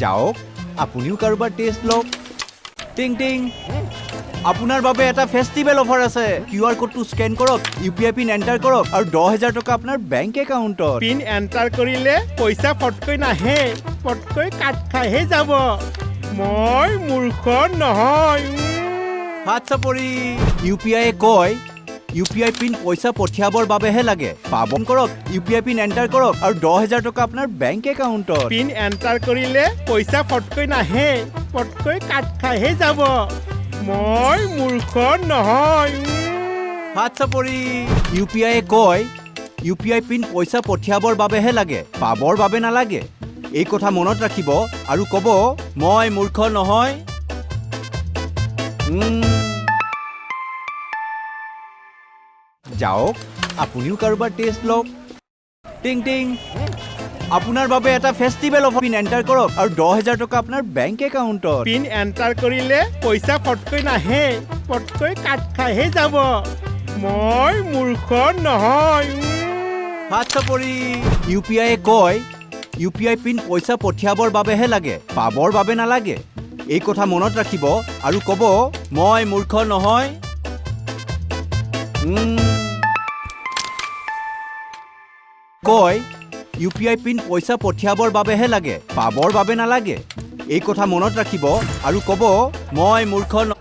যাওক আপুনিও কাৰোবাৰ টেষ্ট লওক টিং টিং আপোনাৰ বাবে এটা ফেষ্টিভেল অফাৰ আছে কিউআৰ কোডটো স্কেন কৰক ইউপিআই পিন এণ্টাৰ কৰক আৰু 10,000 টকা আপোনাৰ বেংক একাউণ্টত পিন এণ্টাৰ কৰিলে পইচা ফটকৈ নাহে ফটকৈ কাট খাইহে যাব মই মূৰ্খ নহয় হাত চাপৰি ইউপিআইয়ে কয় ইউপিআই পিন পইচা পঠিয়াবৰ বাবেহে লাগে পাবন কৰক ইউপিআই পিন এণ্টাৰ কৰক আৰু 10,000 টকা আপোনাৰ বেংক একাউণ্টত পিন এণ্টাৰ কৰিলে পইচা ফটকৈ নাহে ফটকৈ কাট খাইহে যাব মই মূৰ্খ নহয় হাত চাপৰি ইউপিআইয়ে কয় ইউপিআই পিন পইচা পঠিয়াবৰ বাবেহে লাগে পাবৰ বাবে নালাগে এই কথা মনত ৰাখিব আৰু ক'ব মই মূৰ্খ নহয় যাওক আপুনিও কাৰোবাৰ টেষ্ট লওক টিং টিং আপোনাৰ বাবে এটা ফেষ্টিভেল অফাৰ পিন এণ্টাৰ কৰক আৰু 10,000 টকা আপোনাৰ বেংক একাউণ্টত পিন এণ্টাৰ কৰিলে পইচা ফটকৈ নাহে ফটকৈ কাট খাইহে যাব মই মূৰ্খ নহয় হাত চাপৰি ইউপিআইয়ে কয় ইউপিআই পিন পইচা পঠিয়াবৰ বাবেহে লাগে পাবৰ বাবে নালাগে এই কথা মনত ৰাখিব আৰু ক'ব মই মূৰ্খ নহয় কয় ইউপিআই পিন পইচা পঠিয়াবৰ বাবেহে লাগে পাবৰ বাবে নালাগে এই কথা মনত ৰাখিব আৰু ক'ব মই মূৰ্খ